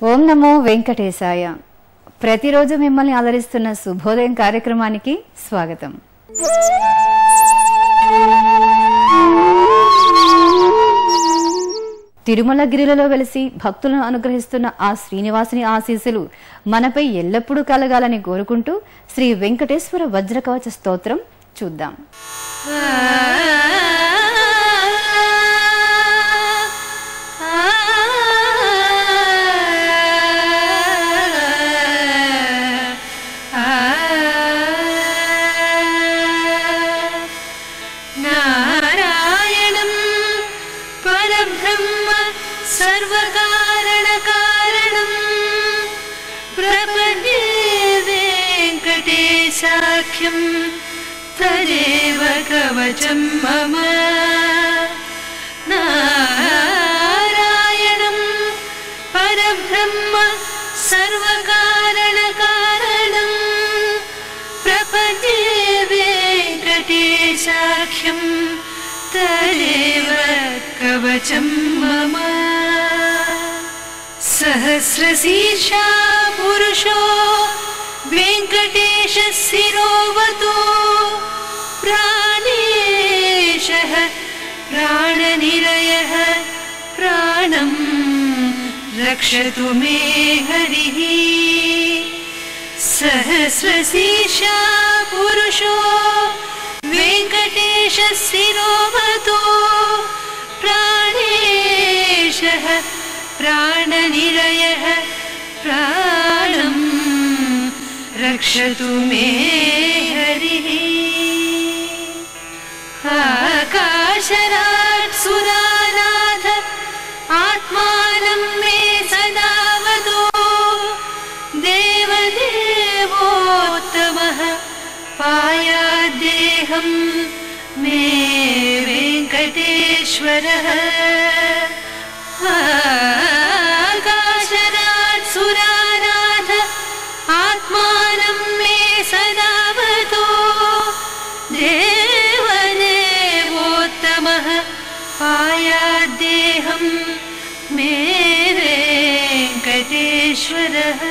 ఓం నమో వెంకటేశాయ. ప్రతిరోజు మిమ్మల్ని ఆదరిస్తున్న శుభోదయం కార్యక్రమానికి స్వాగతం. తిరుమలగిరిలో వెలిసి భక్తులను అనుగ్రహిస్తున్న ఆ శ్రీనివాసుని ఆశీస్సులు మనపై ఎల్లప్పుడూ కలగాలని కోరుకుంటూ శ్రీ వెంకటేశ్వర వజ్రకవచ స్తోత్రం చూద్దాం. साख्यं तदेव कवचं मम नारायणं परब्रह्म सर्वकारणकारणं प्रपद्ये वेङ्कटेशाख्यं तदेव कवचं मम सहस्रशीर्षा पुरुषो वेंकटेश शिरोवतो प्राणेशः प्राणनिलयः प्राणं रक्षतु मे हरिः. सहस्रशीर्षा पुरुषो वेंकटेश शिरोवतो प्राणेशः प्राणनिलयः प्राणं रक्षतु मे हरिः. आकाशराट् सुरानाथ आत्मानं मे सदा वदो देवदेवोत्तमः पायाद्देहं मे वेङ्कटेश्वरः. आकाशराट् सुरानाथ आत्मानं मे सदा वदो देवदेवोत्तमः पायाद्देहं मे वेङ्कटेश्वरः.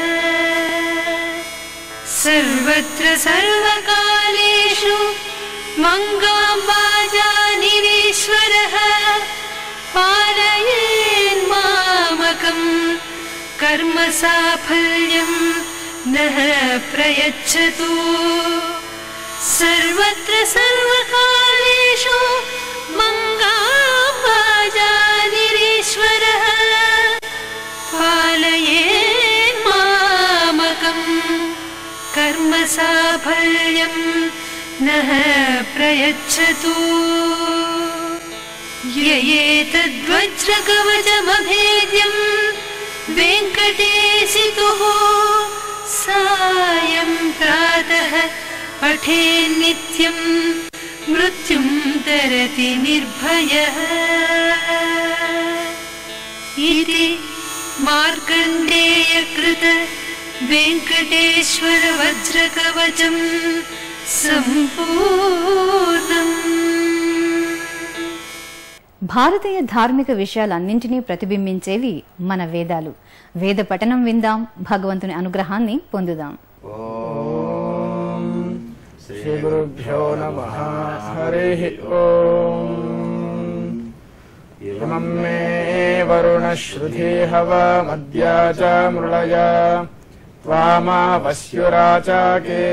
सर्वत्र सर्वकालेषु मङ्गाम्बाजानिरीश्वरः पालयेन्मामकं कर्म साफल्यं नः प्रयच्छतु. सर्वत्र सर्वकालेषु मङ्गाम्बाजानिरीश्वरः पालयेन्मामकं कर्म साफल्यं नः प्रयच्छतु. ययेतद्वज्रकवचमभेद्यं वेङ्कटेशितुः सायं प्रातः पठेन्नित्यं मृत्युं तरति निर्भयः. इति मार्कण्डेयकृत वेङ्कटेश्वर वज्रकवचं सम्पूर्णम्. భారతీయ ధార్మిక విషయాలన్నింటినీ ప్రతిబింబించేవి మన వేదాలు. వేద పఠనం విందాం, భగవంతుని అనుగ్రహాన్ని పొందుదాం. ఓం శ్రీ గురుభ్యో నమః. హరిః ఓం. ఇమం మే వరుణ శ్రుధి హవా మద్యా చ మృళయా త్వామావస్యురాచాకే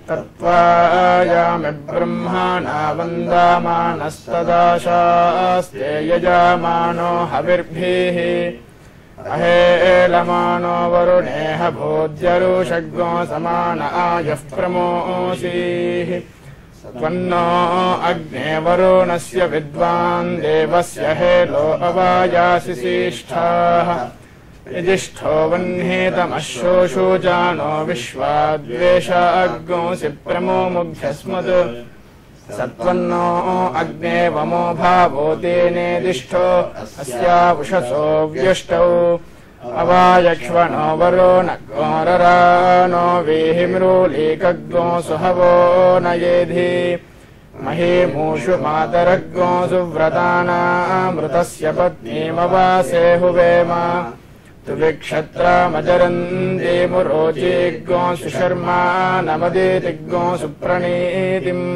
తత్వాయామి బ్రహ్మణా వందామానస్తదాశాస్తే యజమానో హవిర్భిః అహేలమానో వరుణేహ భోజ్యరుషగ్నో సమాన ఆయః ప్రమోసీః. త్వన్నో అగ్నే వరుణస్య విద్వాన్ దేవస్య హేలో అవాయాసి శిష్ఠాః. యజిష్ఠో వహ్నేతమశ్రోషోజానో విశ్వాద్వేషాగ్నోసి ప్రమో ముగ్ధ్యస్మత్. సత్వన్నో అగ్నే వమో భావో తేనేదిష్ఠో అస్యావుషసో వ్యుష్టౌ. అవాయక్ష్వణో వరుణగ్నోరరానో వీహిమృలీకగ్నో సుహవో నయేధి. మహీమూషు మాతరగ్నో సువ్రతానామృతస్య పత్నీమవాసే హువేమ. तुविक्षत्रामजरन्ते मुरोचेग्गो सुशर्मा नमदेतिग्गो सुप्रणीतिम्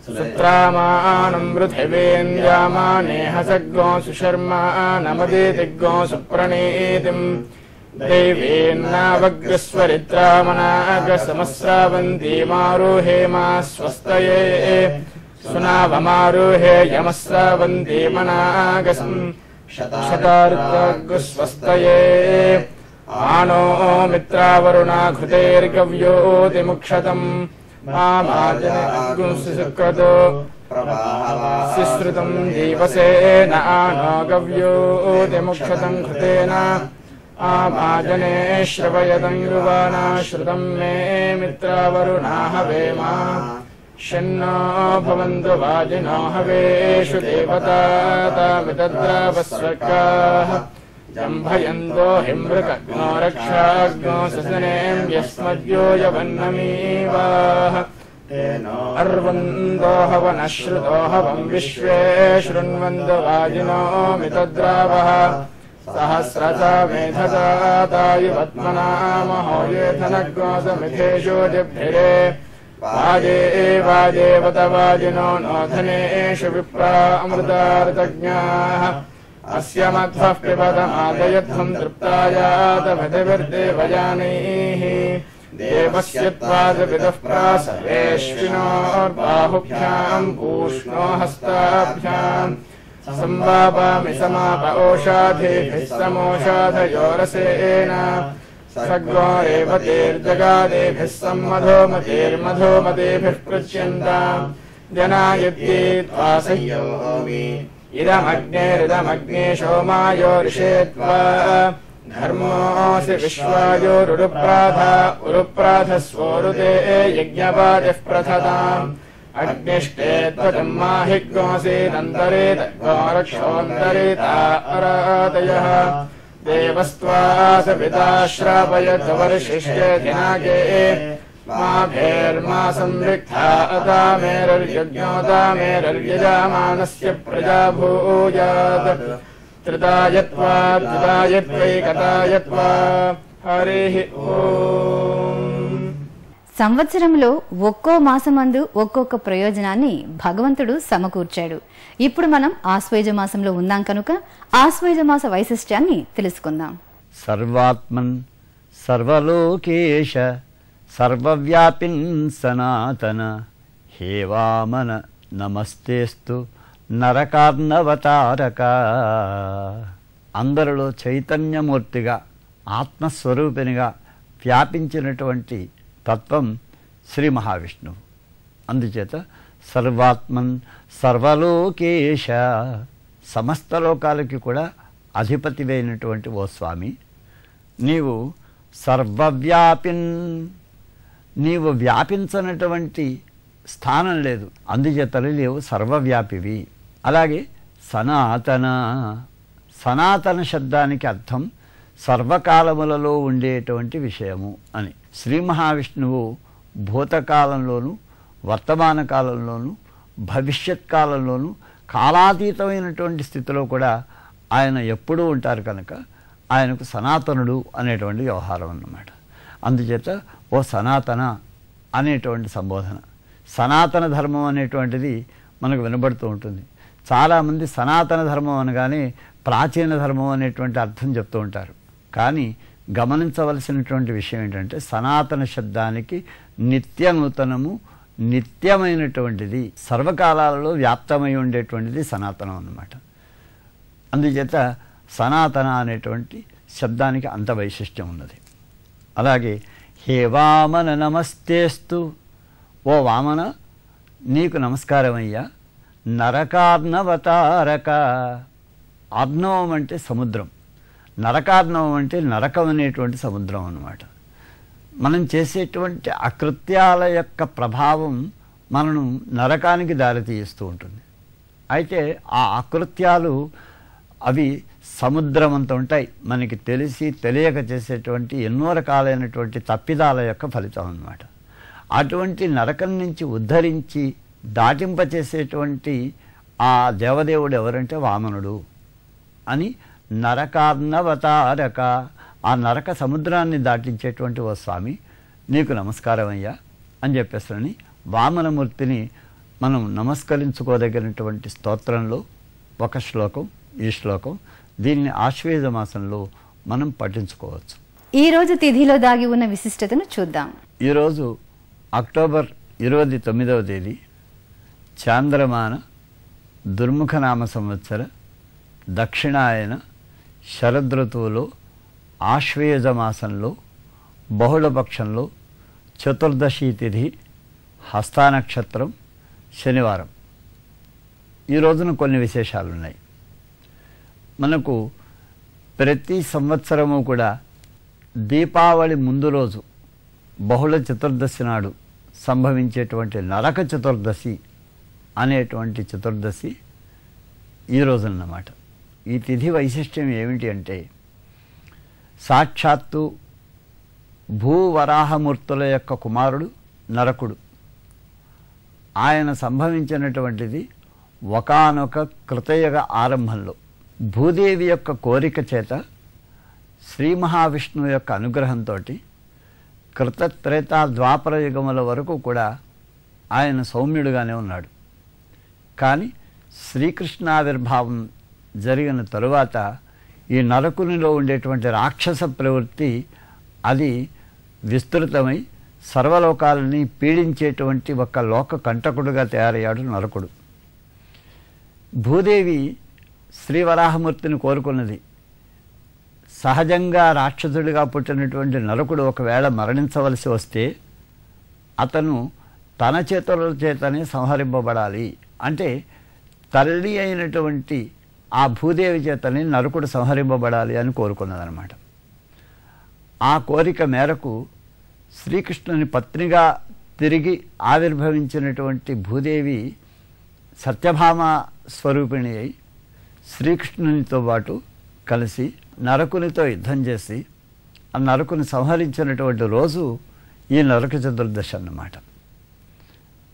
सुत्रामानम् पृथिवेन्द्यामानेहसग्गो सुशर्मा नमदेतिग्गो सुप्रणीतिम् देवेन्नावग्रस्वरित्रामनागसमस्रावन्ती मारुहे मा स्वस्तये सुनावमारुहे यमस्रावन्ती मनागसम् शतार्द्रगुस्वस्तये आनो मित्रावरुणा घृतेर्गव्योतिमुक्षतम् मामाजनगुंसुकृतो सिश्रुतम् दीवसेन आनो गव्योतिमुक्षतम् घृतेन आमाजने श्रवयतम् युवाना श्रुतम् मे मित्रावरुणा हवेमा शन्नो भवन्तु वाजिनो हवेषु देवतामितद्रावस्वर्गाः जम्भयन्तो हिमृकग्नो रक्षाग्नो ससनेम् यस्मद्यो यवन्नमीवाः तेनो अर्वन्तो हवनः श्रुतो हवम् विश्वे शृण्वन्तु वाजिनो मितद्रावः सहस्रता मेधता युवत्मना महो येथनग्नो समिधेषु जिभ्रे वाजे वाजेवत वाजिनो नोधनेषु विप्रा अमृतार्तज्ञाः अस्य मध्वः पिबतमादयध्वम् तृप्तायातमतिभिर्देवयानैः देवस्य त्वादपितः प्रासवेश्विनोर्बाहुभ्याम् पूष्णो हस्ताभ्याम् संवापामि समाप ओषाधेभिः समोषाधयोरसेन सग्रो रेवतेर्जगादेभिः सम्मधोमतेर्मधोमतेभिः पृच्यन्ताम् जनायत्ये त्वा संयोमि इदमग्नेरिदमग्ने सोमायो ऋषे त्वा धर्मोऽसि विश्वायोरुप्राधस्वोरुते यज्ञपातिः प्रथताम् अग्निष्टे त्वजम् माहिग्नोऽसि नन्दरे तद्गोरक्षोऽन्तरिता अरातयः देवस्त्वास पिता श्रापयद्वर्षिष्ये दिनागे माभेर्मा संविक्था अतामेरर्यज्ञोतामेरर्यजामानस्य प्रजा भूयात् त्रितायत्वा त्रितायत्वैकतायत्वा हरिः ओम्. సంవత్సరంలో ఒక్కో మాసమందు ఒక్కొక్క ప్రయోజనాన్ని భగవంతుడు సమకూర్చాడు. ఇప్పుడు మనం ఆశ్వేజ మాసంలో ఉన్నాం కనుక ఆశ్వేజ మాస వైశిష్ట్యాన్ని తెలుసుకుందాం. సర్వాత్మన్ సర్వలోకేశ సర్వవ్యాపిన్ సనాతన హే వామన నమస్తేస్తు నరకార్ణవతారక. అందరిలో చైతన్యమూర్తిగా ఆత్మస్వరూపినిగా వ్యాపించినటువంటి తత్వం శ్రీ మహావిష్ణువు. అందుచేత సర్వాత్మన్ సర్వలోకేశ, సమస్త లోకాలకి కూడా అధిపతివైనటువంటి ఓ స్వామి, నీవు సర్వవ్యాపిన్, నీవు వ్యాపించనటువంటి స్థానం లేదు, అందుచేతలు లేవు సర్వవ్యాపివి. అలాగే సనాతన, సనాతన శబ్దానికి అర్థం సర్వకాలములలో ఉండేటువంటి విషయము అని. శ్రీ మహావిష్ణువు భూతకాలంలోనూ వర్తమాన కాలంలోనూ భవిష్యత్ కాలంలోనూ కాలాతీతమైనటువంటి స్థితిలో కూడా ఆయన ఎప్పుడూ ఉంటారు కనుక ఆయనకు సనాతనుడు అనేటువంటి వ్యవహారం అన్నమాట. అందుచేత ఓ సనాతన అనేటువంటి సంబోధన. సనాతన ధర్మం అనేటువంటిది మనకు వినబడుతూ ఉంటుంది. చాలామంది సనాతన ధర్మం అనగానే ప్రాచీన ధర్మం అనేటువంటి అర్థం చెప్తూ ఉంటారు. కానీ గమనించవలసినటువంటి విషయం ఏంటంటే సనాతన శబ్దానికి నిత్య నూతనము, నిత్యమైనటువంటిది, సర్వకాలాలలో వ్యాప్తమై ఉండేటువంటిది సనాతనం అన్నమాట. అందుచేత సనాతన అనేటువంటి శబ్దానికి అంత వైశిష్ట్యం ఉన్నది. అలాగే హే వామన నమస్తేస్తు, ఓ వామన నీకు నమస్కారమయ్యా. నరకార్ణవతారక, ఆర్ణవం అంటే సముద్రం, నరకార్ణవం అంటే నరకం అనేటువంటి సముద్రం అన్నమాట. మనం చేసేటువంటి అకృత్యాల యొక్క ప్రభావం మనను నరకానికి దారితీస్తూ ఉంటుంది. అయితే ఆ అకృత్యాలు అవి సముద్రం అంత ఉంటాయి. మనకి తెలిసి తెలియక చేసేటువంటి ఎన్నో రకాలైనటువంటి తప్పిదాల యొక్క ఫలితం అన్నమాట. అటువంటి నరకం నుంచి ఉద్ధరించి దాటింపచేసేటువంటి ఆ దేవదేవుడు ఎవరంటే వామనుడు అని. నరకార్ణవతారక ఆ నరక సముద్రాన్ని దాటించేటువంటి ఓ స్వామి నీకు నమస్కారం అయ్యా అని చెప్పేసని వామనమూర్తిని మనం నమస్కరించుకోదగినటువంటి స్తోత్రంలో ఒక శ్లోకం ఈ శ్లోకం. దీన్ని ఆశ్వేజ మాసంలో మనం పఠించుకోవచ్చు. ఈ రోజు తిథిలో దాగి ఉన్న విశిష్టతను చూద్దాం. ఈరోజు అక్టోబర్ 29వ తేదీ చాంద్రమాన దుర్ముఖనామ సంవత్సర దక్షిణాయన శరదృతువులో ఆశ్వేజ మాసంలో బహుళపక్షంలో చతుర్దశి తిథి హస్తానక్షత్రం శనివారం. ఈ రోజున కొన్ని విశేషాలున్నాయి. మనకు ప్రతి సంవత్సరము కూడా దీపావళి ముందు రోజు బహుళ చతుర్దశి నాడు సంభవించేటువంటి నరక చతుర్దశి అనేటువంటి చతుర్దశి ఈ రోజున్నమాట. ఈ తిథి వైశిష్ట్యం ఏమిటి అంటే సాక్షాత్తు భూవరాహమూర్తుల యొక్క కుమారుడు నరకుడు. ఆయన సంభవించినటువంటిది ఒకానొక కృతయుగ ఆరంభంలో భూదేవి యొక్క కోరిక చేత శ్రీ మహావిష్ణువు యొక్క అనుగ్రహంతో కృతత్రేతా ద్వాపర యుగముల వరకు కూడా ఆయన సౌమ్యుడుగానే ఉన్నాడు. కానీ శ్రీకృష్ణావిర్భావం జరిగిన తరువాత ఈ నరకునిలో ఉండేటువంటి రాక్షస ప్రవృత్తి అది విస్తృతమై సర్వలోకాలని పీడించేటువంటి ఒక లోక కంటకుడుగా తయారయ్యాడు నరకుడు. భూదేవి శ్రీవరాహమూర్తిని కోరుకున్నది. సహజంగా రాక్షసుడిగా పుట్టినటువంటి నరకుడు ఒకవేళ మరణించవలసి వస్తే అతను తన చేతుల చేతనే సంహరింపబడాలి. అంటే తల్లి అయినటువంటి ఆ భూదేవి చేతనే నరకుడు సంహరింపబడాలి అని కోరుకున్నదనమాట. ఆ కోరిక మేరకు శ్రీకృష్ణుని పత్నిగా తిరిగి ఆవిర్భవించినటువంటి భూదేవి సత్యభామ స్వరూపిణి అయి శ్రీకృష్ణునితో పాటు కలిసి నరకునితో యుద్ధం చేసి ఆ నరకుని సంహరించినటువంటి రోజు ఈ నరక చతుర్దశి అన్నమాట.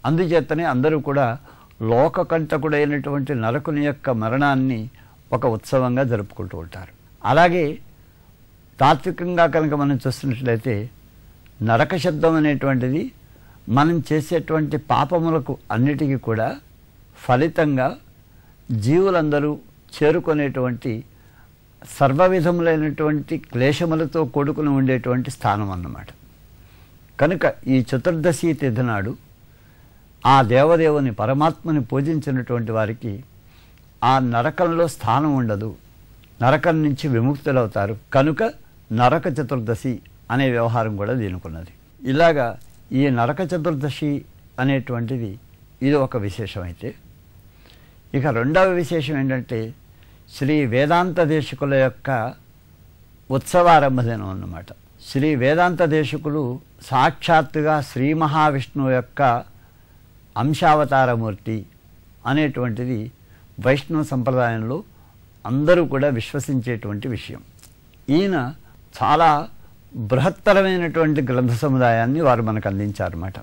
అందుచేతనే అందరూ కూడా లోకకంటకుడైనటువంటి నరకుని యొక్క మరణాన్ని ఒక ఉత్సవంగా జరుపుకుంటూ ఉంటారు. అలాగే తాత్వికంగా కనుక మనం చూస్తున్నట్లయితే నరక శబ్దం అనేటువంటిది మనం చేసేటువంటి పాపములకు అన్నిటికీ కూడా ఫలితంగా జీవులందరూ చేరుకునేటువంటి సర్వవిధములైనటువంటి క్లేశములతో కూడుకుని ఉండేటువంటి స్థానం అన్నమాట. కనుక ఈ చతుర్దశి తిథి నాడు ఆ దేవదేవుని పరమాత్మని పూజించినటువంటి వారికి ఆ నరకంలో స్థానం ఉండదు, నరకం నుంచి విముక్తులవుతారు. కనుక నరక చతుర్దశి అనే వ్యవహారం కూడా దీనుకున్నది. ఇలాగా ఈ నరక చతుర్దశి అనేటువంటిది ఇది ఒక విశేషమైతే, ఇక రెండవ విశేషం ఏంటంటే శ్రీ వేదాంత దేశికుల యొక్క ఉత్సవారంభ దినం అన్నమాట. శ్రీ వేదాంత దేశికులు సాక్షాత్తుగా శ్రీ మహావిష్ణువు యొక్క అంశావతారమూర్తి అనేటువంటిది వైష్ణవ సంప్రదాయంలో అందరూ కూడా విశ్వసించేటువంటి విషయం. ఈయన చాలా బృహత్తరమైనటువంటి గ్రంథ సముదాయాన్ని వారు మనకు అందించారన్నమాట.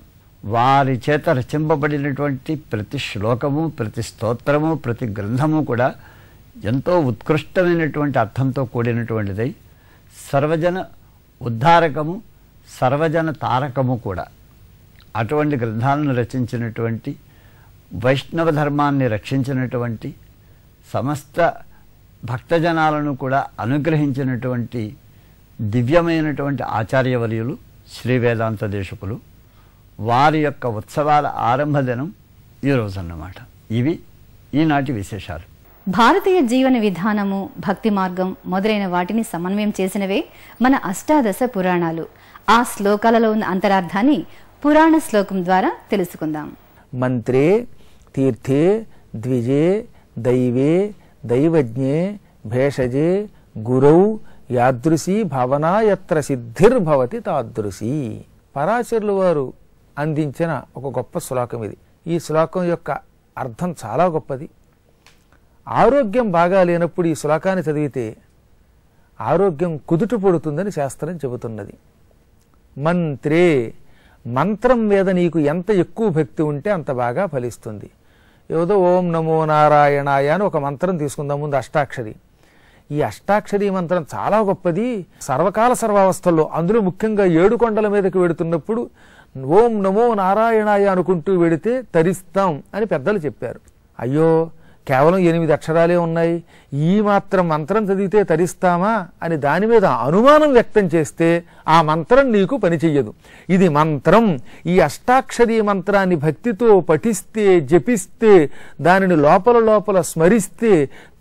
వారి చేత రచింపబడినటువంటి ప్రతి శ్లోకము, ప్రతి స్తోత్రము, ప్రతి గ్రంథము కూడా ఎంతో ఉత్కృష్టమైనటువంటి అర్థంతో కూడినటువంటిదై సర్వజన ఉద్ధారకము, సర్వజన తారకము కూడా. అటువంటి గ్రంథాలను రచించినటువంటి, వైష్ణవ ధర్మాన్ని రక్షించినటువంటి, సమస్త భక్తజనాలను కూడా అనుగ్రహించినటువంటి దివ్యమైనటువంటి ఆచార్యవర్యులు శ్రీ వేదాంత దేశికులు. వారి యొక్క ఉత్సవాల ఆరంభ దినం ఈరోజు అన్నమాట. ఇవి ఈనాటి విశేషాలు. భారతీయ జీవన విధానము, భక్తి మార్గం మొదలైన వాటిని సమన్వయం చేసినవే మన అష్టాదశ పురాణాలు. ఆ శ్లోకాలలో ఉన్న అంతరార్థాన్ని పురాణ శ్లోకం ద్వారా తెలుసుకుందాం. మంత్రే తీర్థే ద్విజే దైవే దైవజ్ఞే భేషజే గురౌ యాదృశీ భావనా యత్ర సిద్ధిర్భవతి తాదృశీ. పరాశరులు వారు అందించిన ఒక గొప్ప శ్లోకం ఇది. ఈ శ్లోకం యొక్క అర్థం చాలా గొప్పది. ఆరోగ్యం బాగా లేనప్పుడు ఈ శ్లోకాన్ని చదివితే ఆరోగ్యం కుదుట పడుతుందని శాస్త్రం చెబుతున్నది. మంత్రే, మంత్రం మీద నీకు ఎంత ఎక్కువ భక్తి ఉంటే అంత బాగా ఫలిస్తుంది. ఏదో ఓం నమో నారాయణాయ అని ఒక మంత్రం తీసుకుందాం ముందు, అష్టాక్షరి. ఈ అష్టాక్షరీ మంత్రం చాలా గొప్పది, సర్వకాల సర్వావస్థల్లో, అందులో ముఖ్యంగా 7 కొండల మీదకి వెడుతున్నప్పుడు ఓం నమో నారాయణాయ అనుకుంటూ వెడితే తరిస్తాం అని పెద్దలు చెప్పారు. అయ్యో కేవలం 8 అక్షరాలే ఉన్నాయి, ఈ మాత్రం మంత్రం చదివితే తరిస్తామా అని దాని మీద అనుమానం వ్యక్తం చేస్తే ఆ మంత్రం నీకు పనిచెయ్యదు. ఇది మంత్రం, ఈ అష్టాక్షరీ మంత్రాన్ని భక్తితో పఠిస్తే, జపిస్తే, దానిని లోపల లోపల స్మరిస్తే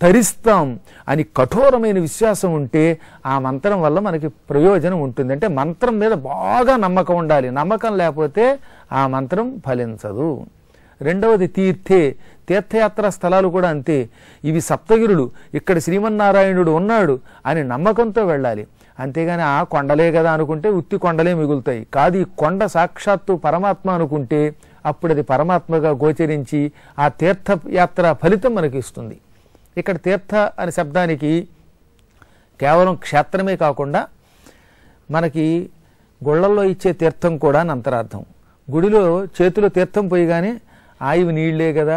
తరిస్తాం అని కఠోరమైన విశ్వాసం ఉంటే ఆ మంత్రం వల్ల మనకి ప్రయోజనం ఉంటుంది. అంటే మంత్రం మీద బాగా నమ్మకం ఉండాలి, నమ్మకం లేకపోతే ఆ మంత్రం ఫలించదు. రెండవది తీర్థే, తీర్థయాత్రా స్థలాలు కూడా అంతే. ఇవి సప్తగిరులు, ఇక్కడ శ్రీమన్నారాయణుడు ఉన్నాడు అని నమ్మకంతో వెళ్ళాలి. అంతేగాని ఆ కొండలే కదా అనుకుంటే ఉత్తి కొండలే మిగులుతాయి. కాదు, ఈ కొండ సాక్షాత్తు పరమాత్మ అనుకుంటే అప్పుడు అది పరమాత్మగా గోచరించి ఆ తీర్థయాత్ర ఫలితం మనకి ఇస్తుంది. ఇక్కడ తీర్థ అనే శబ్దానికి కేవలం క్షేత్రమే కాకుండా మనకి గుళ్ళల్లో ఇచ్చే తీర్థం కూడా అని అంతరార్థం. గుడిలో చేతిలో తీర్థం పోయిగానే ఇవి నీళ్లే కదా,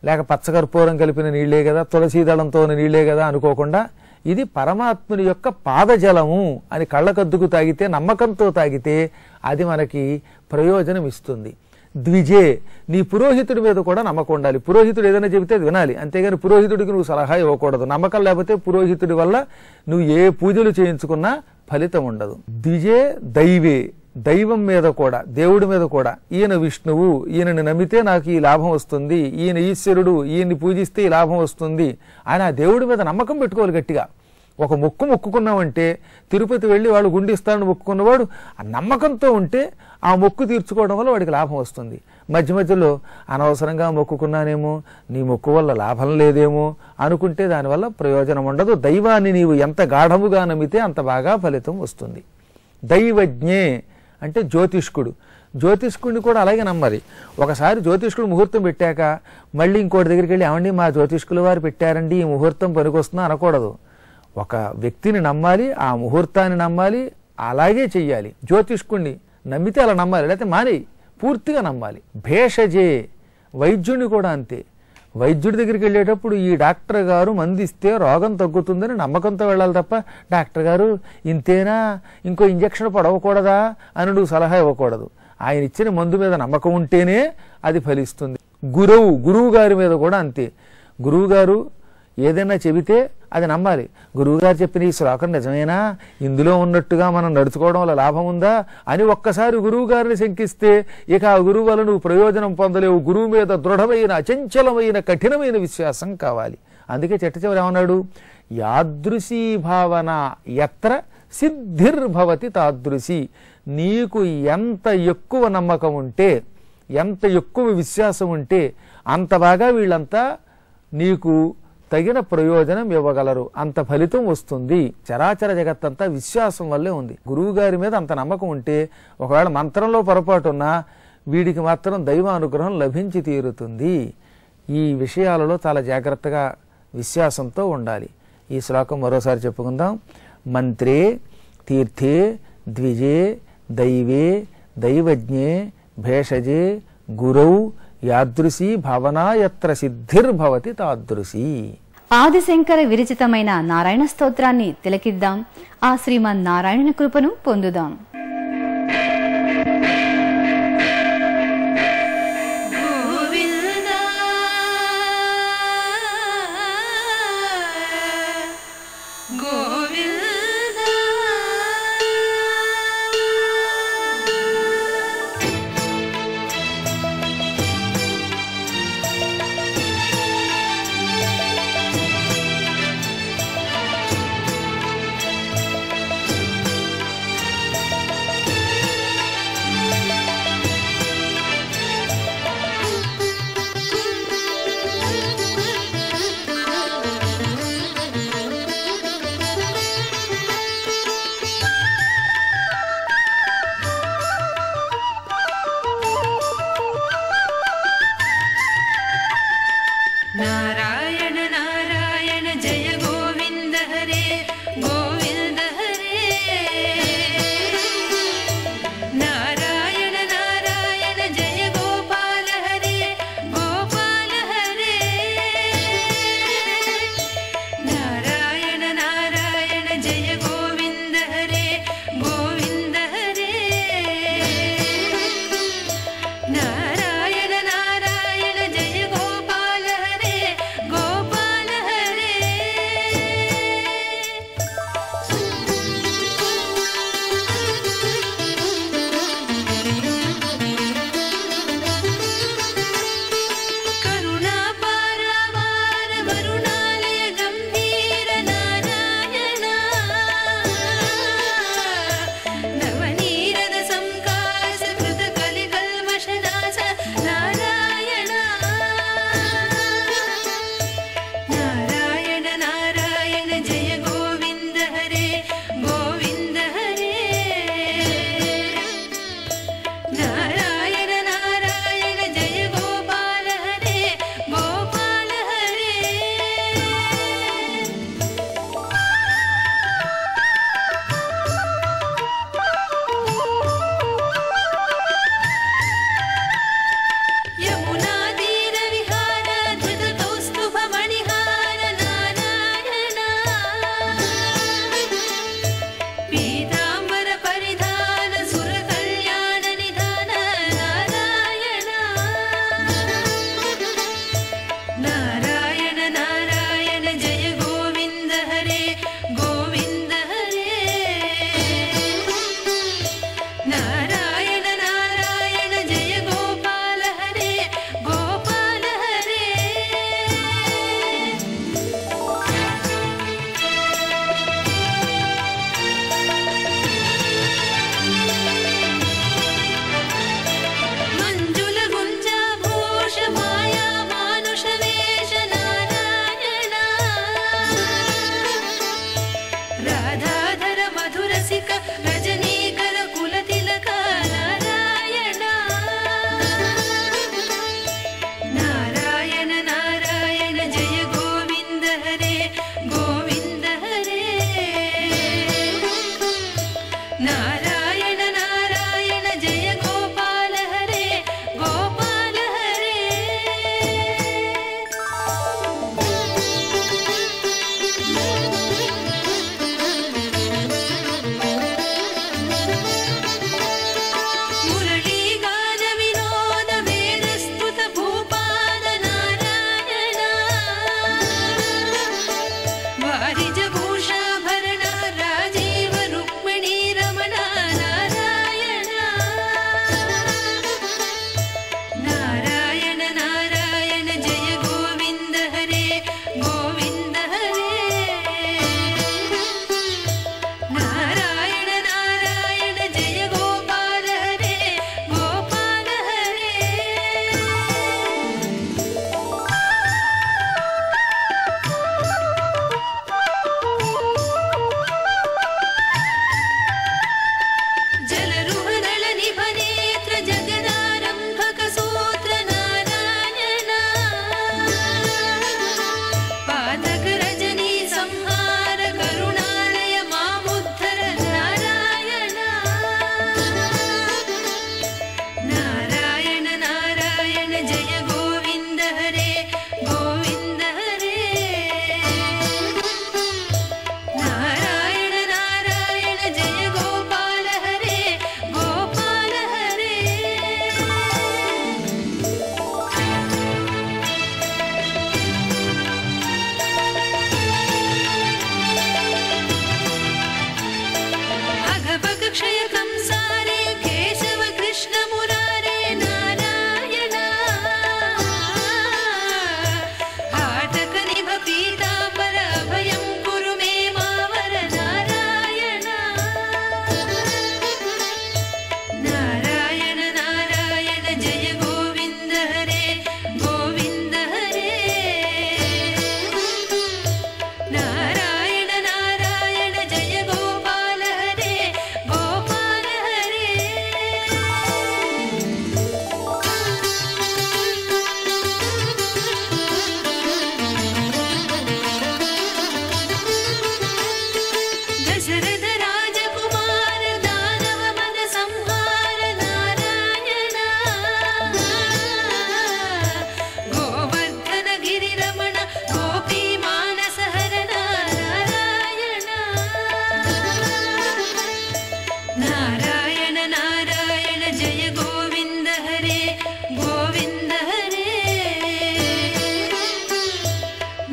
లేక పచ్చకర్పూరం కలిపిన నీళ్లే కదా, తులసీదళంతో నీళ్లే కదా అనుకోకుండా ఇది పరమాత్ముని యొక్క పాదజలము అని కళ్ళకద్దుకు తాగితే, నమ్మకంతో తాగితే అది మనకి ప్రయోజనం ఇస్తుంది. ద్విజే, నీ పురోహితుడి మీద కూడా నమ్మకం ఉండాలి. పురోహితుడు ఏదైనా చెబితే అది వినాలి, అంతేగాని పురోహితుడికి నువ్వు సలహా ఇవ్వకూడదు. నమ్మకం లేకపోతే పురోహితుడి వల్ల నువ్వు ఏ పూజలు చేయించుకున్నా ఫలితం ఉండదు. ద్విజే దైవే, దైవం మీద కూడా, దేవుడి మీద కూడా, ఈయన విష్ణువు, ఈయనని నమ్మితే నాకు ఈ లాభం వస్తుంది, ఈయన ఈశ్వరుడు, ఈయన్ని పూజిస్తే ఈ లాభం వస్తుంది అని ఆ దేవుడి మీద నమ్మకం పెట్టుకోవాలి గట్టిగా. ఒక మొక్కుకున్నామంటే తిరుపతి వెళ్ళి వాళ్ళు గుండిస్తారని మొక్కుకున్నవాడు ఆ నమ్మకంతో ఉంటే ఆ మొక్కు తీర్చుకోవడం వల్ల వాడికి లాభం వస్తుంది. మధ్య మధ్యలో అనవసరంగా మొక్కుకున్నానేమో, నీ మొక్కు వల్ల లాభం లేదేమో అనుకుంటే దానివల్ల ప్రయోజనం ఉండదు. దైవాన్ని నీవు ఎంత గాఢముగా నమ్మితే అంత బాగా ఫలితం వస్తుంది. దైవజ్ఞే అంటే జ్యోతిష్కుడు, జ్యోతిష్కుడిని కూడా అలాగే నమ్మాలి. ఒకసారి జ్యోతిష్కుడు ముహూర్తం పెట్టాక మళ్ళీ ఇంకోటి దగ్గరికి వెళ్ళి ఏమండి మా జ్యోతిష్కుల వారు పెట్టారండి ఈ ముహూర్తం పనికొస్తుందా అనకూడదు. ఒక వ్యక్తిని నమ్మాలి, ఆ ముహూర్తాన్ని నమ్మాలి, అలాగే చెయ్యాలి. జ్యోతిష్కుడిని నమ్మితే అలా నమ్మాలి, లేకపోతే మానేయి, పూర్తిగా నమ్మాలి. భేషజే, వైద్యుడిని కూడా అంతే. వైద్యుడి దగ్గరికి వెళ్ళేటప్పుడు ఈ డాక్టర్ గారు మందిస్తే రోగం తగ్గుతుందని నమ్మకంతో వెళ్ళాలి తప్ప డాక్టర్ గారు ఇంతేనా, ఇంకో ఇంజక్షన్ పడవకూడదా అని నువ్వు సలహా ఇవ్వకూడదు. ఆయన ఇచ్చిన మందు మీద నమ్మకం ఉంటేనే అది ఫలిస్తుంది. గురువు గారి మీద కూడా అంతే. గురువు గారు ఏదైనా చెబితే అది నమ్మాలి. గురువుగారు చెప్పిన ఈ శ్లోకం నిజమేనా, ఇందులో ఉన్నట్టుగా మనం నడుచుకోవడం వల్ల లాభం ఉందా అని ఒక్కసారి గురువు గారిని శంకిస్తే ఇక ఆ గురువు వల్ల నువ్వు ప్రయోజనం పొందలేవు. గురువు మీద దృఢమైన, అచంచలమైన, కఠినమైన విశ్వాసం కావాలి. అందుకే చిట్ట ఏమన్నాడు, యాదృశీ భావన ఎత్ర సిద్ధిర్భవతి తాదృశి. నీకు ఎంత ఎక్కువ నమ్మకం ఉంటే, ఎంత ఎక్కువ విశ్వాసం ఉంటే అంత బాగా వీళ్ళంతా నీకు తగిన ప్రయోజనం ఇవ్వగలరు, అంత ఫలితం వస్తుంది. చరాచర జగత్తంతా విశ్వాసం వల్లే ఉంది. గురువు గారి మీద అంత నమ్మకం ఉంటే ఒకవేళ మంత్రంలో పొరపాటున్నా వీడికి మాత్రం దైవ అనుగ్రహం లభించి తీరుతుంది. ఈ విషయాలలో చాలా జాగ్రత్తగా విశ్వాసంతో ఉండాలి. ఈ శ్లోకం మరోసారి చెప్పుకుందాం. మంత్రే తీర్థే ద్విజే దైవే దైవజ్ఞే భేషజే గురౌ యాదృశీ భావనా యత్ర సిద్ధిర్భవతి తాదృశీ. ఆదిశంకర విరచితమైన నారాయణ స్తోత్రాన్ని తిలకిద్దాం, ఆ శ్రీమన్నారాయణ కృపను పొందుదాం. नारायण नारायण जय गोपाल हरे गोपाल हरे मुरली गान विनोद वेद स्तुत भूपाल नारायण वारिज भूषाभरण राजीव रुक्मिणी रमण नारायण नारायण नारायण जय गोविंद हरे गोविंद हरे नारायण नारायण जय गोपाल हरे गोपाल हरे जलरुहनल निभनेत्र जगदारंभक सूत्र नारायण पादक रजनी संहार करुणालय मामुद्धर नारायण नारायण नारायण जय गोविंद हरे गोविंद हरे नारायण नारायण जय गोपाल हरे गोपाल हरे अघपग क्षय कंसारे केशव कृष्ण मुरारे नारायण हाटक निभ पीतांबर अभयं कुरु मे मावर नारायण नारायण नारायण जय गोविंद हरे गोविंद हरे नारायण नारायण जय गोपाल हरे गोपाल हरे दशरथ राजकुमार दानव मन संहार नारायण गोवर्धन गिरि रमण गोपी मानस हरण नारायण नारायण नारायण जय गोविंद हरे गोविंद हरे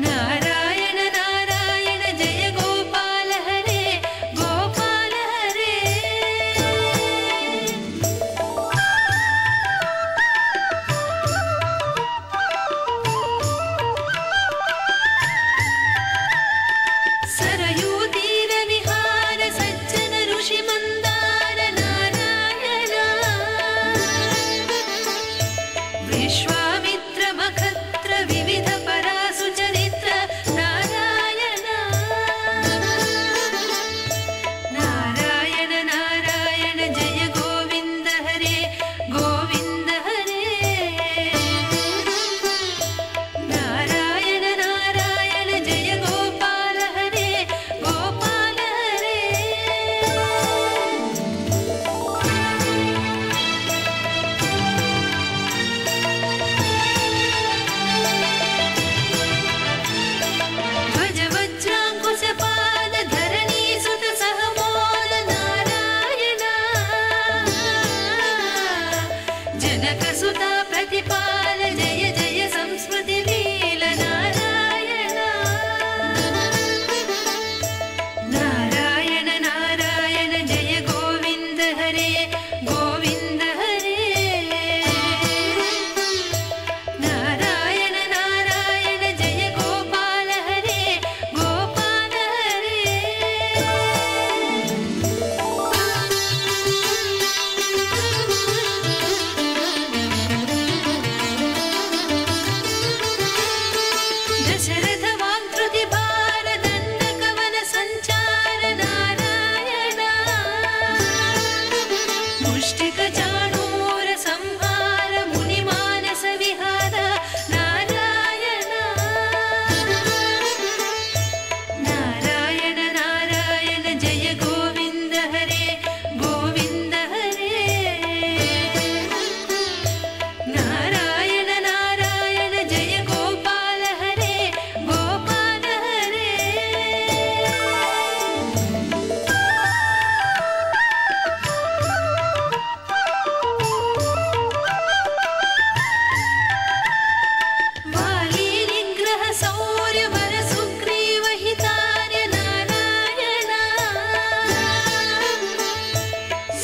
नारायण नारायण जय गोपाल हरे गोपाल हरे सरयू तीर विहार सज्जन ऋषि मंदार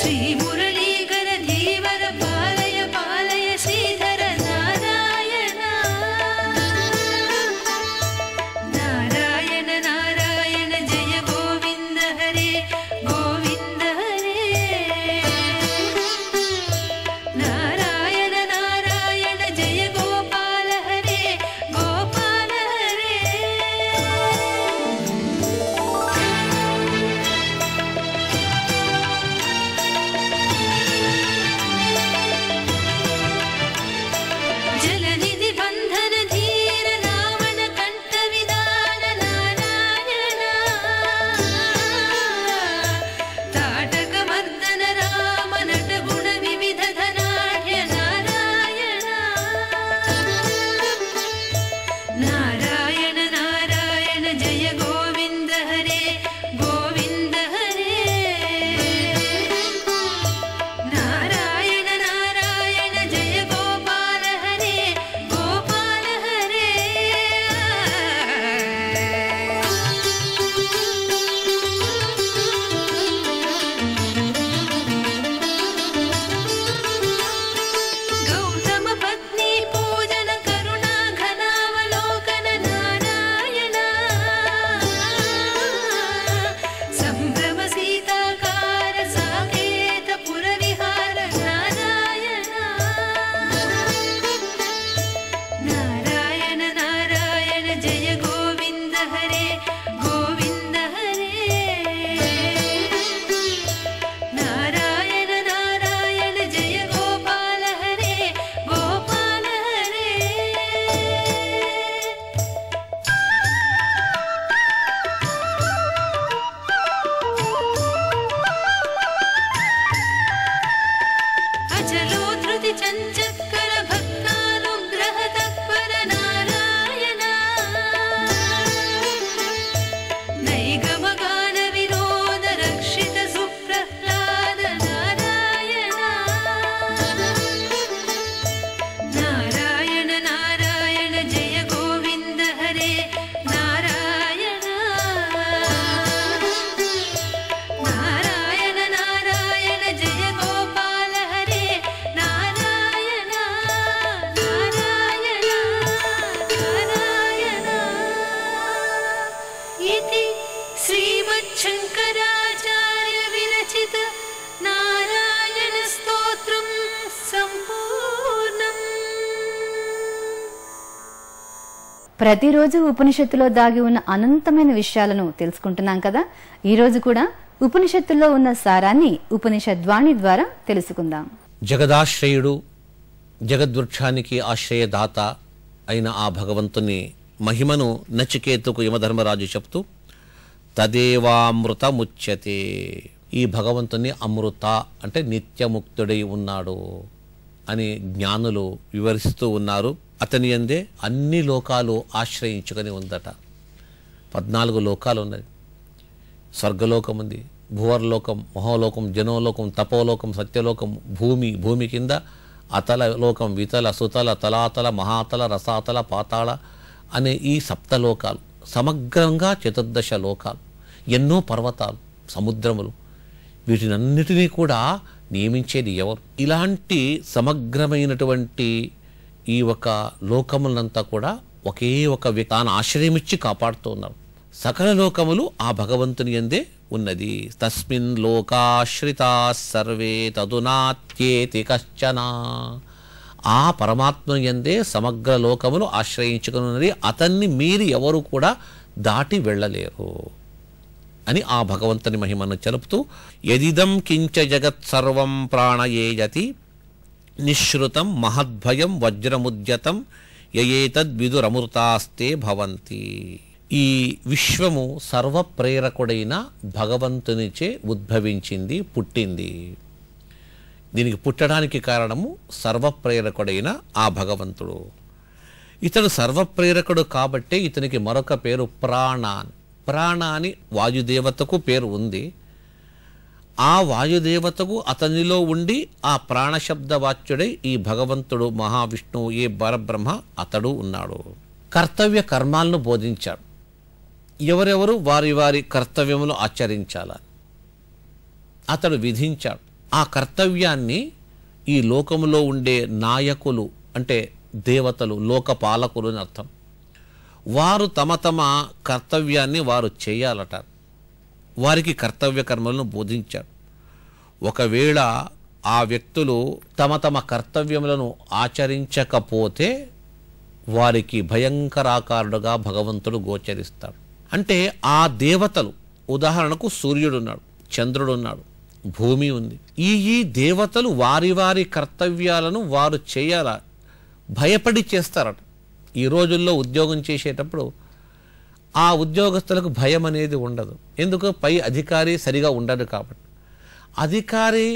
श्रीमुरलीकर धीवर पालय पालय श्रीधर नारायण नारायण नारायण जय गोविन्द हरे गोविन्द हरे नारायण नारायण जय गोपाल हरे गोपाल हरे जलनिधि बन्धन धीर रावण कंठ विदान नारायण ताटक मर्दन राम नट गुण विविध धनाढ्य नारायण नारायण नारायण जय गोविन्द हरे गोविन्द हरे नारायण नारायण जय गोपाल हरे गोपाल हरे गौतम पत्नी पूजन करुणा घनावलोकन नारायण संभ्रम सीताकार साकेत पुरविहार नारायण नारायण नारायण जय गोविन्द हरे गोविन्द हरे नारायण नारायण जय गोपाल हरे गोपाल हरे अचलो धृति चञ्चत्कर भक्तानुग्रह तत्पर नारायण नैगम गान विनोद रक्षित सुप्रह्लाद नारायण नारायण नारायण जय गोविन्द हरे नारायण नारायण नारायण जय गोपाल हरे नारायण नारायण नारायण इति श्रीमच्छङ्कराचार्य विरचित नारायण स्तोत्रं सम्पूर्णम् ప్రతిరోజు ఉపనిషత్తులో దాగి ఉన్న అనంతమైన విషయాలను తెలుసుకుంటున్నాం కదా. ఈ రోజు కూడా ఉపనిషత్తుల్లో ఉన్న సారాన్ని ఉపనిషద్వాణి ద్వారా తెలుసుకుందాం. జగదాశ్రయుడు జగద్వృక్షానికి ఆశ్రయదాత అయిన ఆ భగవంతుని మహిమను నచికేతుకు యమధర్మరాజు చెప్తూ తదేవామృతముచ్యతే, ఈ భగవంతుని అమృత అంటే నిత్యముక్తుడై ఉన్నాడు అని జ్ఞానులు వివరిస్తూ ఉన్నారు. అతని యందే అన్ని లోకాలు ఆశ్రయించుకొని ఉందట. 14 లోకాలు ఉన్నాయి. స్వర్గలోకం ఉంది, భువర్లోకం, మహోలోకం, జనోలోకం, తపోలోకం, సత్యలోకం, భూమి కింద అతల లోకం, వితల, సుతల, తలాతల, మహాతల, రసాతల, పాతాళ అనే ఈ సప్తలోకాలు సమగ్రంగా 14 లోకాలు, ఎన్నో పర్వతాలు, సముద్రములు, వీటినన్నిటినీ కూడా నియమించేది ఎవరు? ఇలాంటి సమగ్రమైనటువంటి ఈ ఒక లోకములంతా కూడా ఒకే ఒక వ్యక్తి తాను ఆశ్రయమిచ్చి కాపాడుతూ ఉన్నారు. సకల లోకములు ఆ భగవంతుని యందే ఉన్నది. తస్మిన్ లోకాశ్రితా సర్వే తదునాత్యేతి కశ్చన, ఆ పరమాత్మ యందే సమగ్ర లోకములు ఆశ్రయించుకుని ఉన్నది. అతన్ని మీరి ఎవరు కూడా దాటి వెళ్ళలేరు అని ఆ భగవంతుని మహిమను తెలుపుతూ యదిదం కించ జగత్ సర్వం ప్రాణయేయతి నిశ్రుతం మహద్భయం వజ్రముద్యతం యయేతద్విదురమృతాస్తే భవంతి. ఈ విశ్వము సర్వప్రేరకుడైన భగవంతునిచే ఉద్భవించింది, పుట్టింది. దీనికి పుట్టడానికి కారణము సర్వప్రేరకుడైన ఆ భగవంతుడు. ఇతడు సర్వప్రేరకుడు కాబట్టే ఇతనికి మరొక పేరు ప్రాణ అని వాయుదేవతకు పేరు ఉంది. ఆ వాయుదేవతకు అతనిలో ఉండి ఆ ప్రాణశబ్దవాచ్యుడై ఈ భగవంతుడు మహావిష్ణువు ఏ పరబ్రహ్మ అతడు ఉన్నాడు. కర్తవ్య కర్మాలను బోధించాడు. ఎవరెవరు వారి వారి కర్తవ్యములు ఆచరించాలని అతడు విధించాడు. ఆ కర్తవ్యాన్ని ఈ లోకములో ఉండే నాయకులు అంటే దేవతలు, లోకపాలకులు అని అర్థం, వారు తమ తమ కర్తవ్యాన్ని వారు చేయాలట. వారికి కర్తవ్య కర్మలను బోధించారు. ఒకవేళ ఆ వ్యక్తులు తమ తమ కర్తవ్యములను ఆచరించకపోతే వారికి భయంకరాకారుడుగా భగవంతుడు గోచరిస్తాడు. అంటే ఆ దేవతలు, ఉదాహరణకు సూర్యుడున్నాడు, చంద్రుడున్నాడు, భూమి ఉంది. ఈ దేవతలు వారి వారి కర్తవ్యాలను వారు చేయాల, భయపడి చేస్తారట. ఈ రోజుల్లో ఉద్యోగం చేసేటప్పుడు ఆ ఉద్యోగస్తులకు భయం అనేది ఉండదు. ఎందుకు? పై అధికారి సరిగా ఉండడు కాబట్టి. అధికారి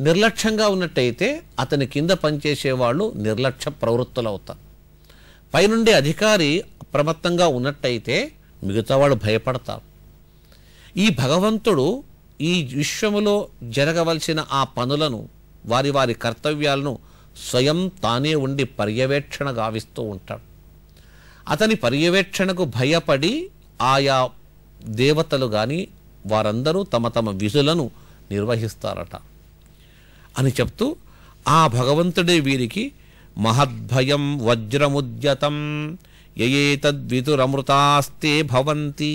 నిర్లక్ష్యంగా ఉన్నట్టయితే అతని కింద పనిచేసేవాళ్ళు నిర్లక్ష్య ప్రవృత్తులు అవుతారు. పైనుండి అధికారి అప్రమత్తంగా ఉన్నట్టయితే మిగతా వాళ్ళు భయపడతారు. ఈ భగవంతుడు ఈ విశ్వములో జరగవలసిన ఆ పనులను, వారి వారి కర్తవ్యాలను స్వయం తానే ఉండి పర్యవేక్షణ గావిస్తూ ఉంటాడు. అతని పర్యవేక్షణకు భయపడి ఆయా దేవతలు కానీ వారందరూ తమ తమ విధులను నిర్వహిస్తారట అని చెప్తూ, ఆ భగవంతుడే వీరికి మహద్భయం వజ్రముద్యతం యయేతద్విదురమృతాస్తే భవంతి.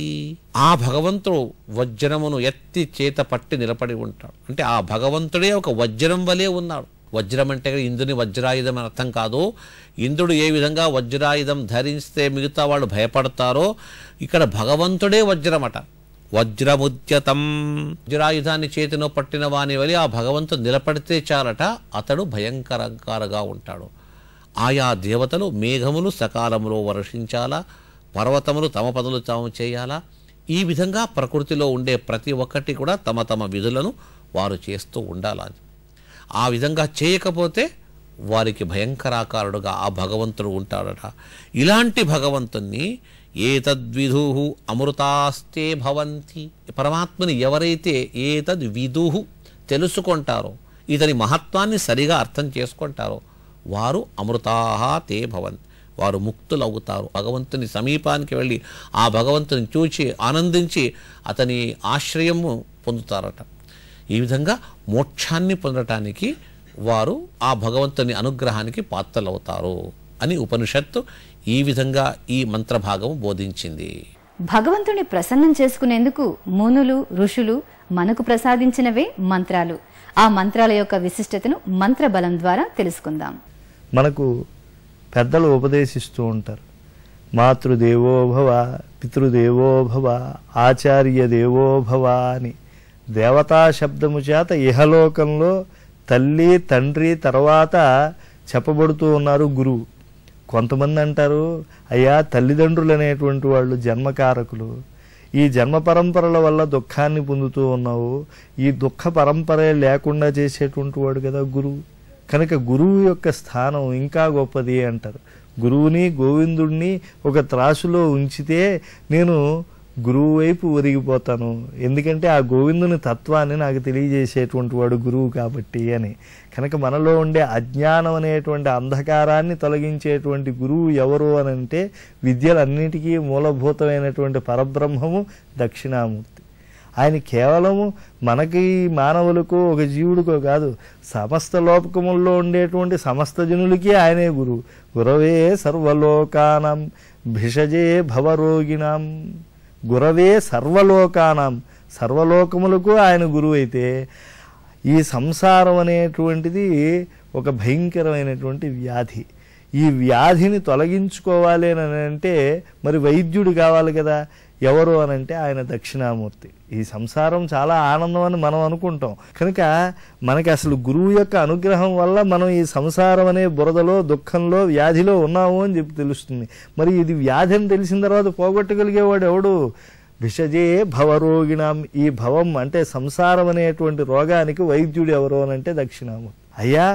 ఆ భగవంతుడు వజ్రమును ఎత్తి చేత పట్టి నిలబడి ఉంటాడు. అంటే ఆ భగవంతుడే ఒక వజ్రం వలె ఉన్నాడు. వజ్రం అంటే ఇంద్రుని వజ్రాయుధం అని అర్థం కాదు. ఇంద్రుడు ఏ విధంగా వజ్రాయుధం ధరిస్తే మిగతా వాళ్ళు భయపడతారో, ఇక్కడ భగవంతుడే వజ్రమట. వజ్రముద్యతం, వజ్రాయుధాన్ని చేతిలో పట్టిన వాని వలె ఆ భగవంతుడు నిలబడితే చాలట, అతడు భయంకరంగా ఉంటాడు. ఆయా దేవతలు మేఘములు సకాలంలో వర్షించాలా, పర్వతములు తమ పనులు తాము చేయాలా. ఈ విధంగా ప్రకృతిలో ఉండే ప్రతి ఒక్కటి కూడా తమ తమ విధులను వారు చేస్తూ ఉండాలి. ఆ విధంగా చేయకపోతే వారికి భయంకరాకారుడుగా ఆ భగవంతుడు ఉంటాడట. ఇలాంటి భగవంతుణ్ణి ఏతద్విదుహు అమృతాస్తే భవంతి, పరమాత్మని ఎవరైతే ఏతద్విదుహు తెలుసుకుంటారో, ఇతని మహత్వాన్ని సరిగా అర్థం చేసుకుంటారో వారు అమృతాహ తే భవంతి, వారు ముక్తులవుతారు. భగవంతుని సమీపానికి వెళ్ళి ఆ భగవంతుని చూచి ఆనందించి అతని ఆశ్రయము పొందుతారట. ఈ విధంగా మోక్షాన్ని పొందటానికి వారు ఆ భగవంతుని అనుగ్రహానికి పాత్రలవుతారు అని ఉపనిషత్తు ఈ విధంగా ఈ మంత్రభాగము బోధించింది. భగవంతుని ప్రసన్నం చేసుకునేందుకు మునులు, ఋషులు మనకు ప్రసాదించినవే మంత్రాలు. ఆ మంత్రాల యొక్క విశిష్టతను మంత్రబలం ద్వారా తెలుసుకుందాం. మనకు పెద్దలు ఉపదేశిస్తూ ఉంటారు. మాతృదేవోభవ, పితృదేవోభవ, ఆచార్య దేవోభవ అని. దేవతా శబ్దము చేత ఇహలోకంలో తల్లి, తండ్రి తర్వాత చెప్పబడుతూ ఉన్నారు గురువు. కొంతమంది అంటారు, అయ్యా తల్లిదండ్రులు అనేటువంటి వాళ్ళు జన్మకారకులు, ఈ జన్మ పరంపరల వల్ల దుఃఖాన్ని పొందుతూ ఉన్నావు, ఈ దుఃఖ పరంపరే లేకుండా చేసేటువంటి వాడు కదా గురువు. కనుక గురువు యొక్క స్థానం ఇంకా గొప్పది అంటారు. గురువుని, గోవిందుడిని ఒక త్రాసులో ఉంచితే నేను గురువు వైపు ఒరిగిపోతాను, ఎందుకంటే ఆ గోవిందుని తత్వాన్ని నాకు తెలియజేసేటువంటి వాడు గురువు కాబట్టి అని. కనుక మనలో ఉండే అజ్ఞానం అనేటువంటి అంధకారాన్ని తొలగించేటువంటి గురువు ఎవరు అని అంటే విద్యలన్నిటికీ మూలభూతమైనటువంటి పరబ్రహ్మము దక్షిణామూర్తి. ఆయన కేవలము మనకి మానవులకు ఒక జీవుడికో కాదు, సమస్త లోకముల్లో ఉండేటువంటి సమస్త జనులకి ఆయనే గురువు. గురవే సర్వలోకానం భిషజే భవరోగిణాం. గురవే సర్వలోకానం, సర్వలోకములకు ఆయన గురువు అయితే ఈ సంసారం అనేటువంటిది ఒక భయంకరమైనటువంటి వ్యాధి. ఈ వ్యాధిని తొలగించుకోవాలి అని అంటే మరి వైద్యుడు కావాలి కదా. ఎవరు అనంటే ఆయన దక్షిణామూర్తి. ఈ సంసారం చాలా ఆనందం అని మనం అనుకుంటాం, కనుక మనకి అసలు గురువు యొక్క అనుగ్రహం వల్ల మనం ఈ సంసారం అనే బురదలో, దుఃఖంలో, వ్యాధిలో ఉన్నాము అని చెప్పి తెలుస్తుంది. మరి ఇది వ్యాధి అని తెలిసిన తర్వాత పోగొట్టగలిగేవాడు ఎవడు? భిషజే భవరోగిణాం. ఈ భవం అంటే సంసారం అనేటువంటి రోగానికి వైద్యుడు ఎవరు అనంటే దక్షిణామూర్తి. అయ్యా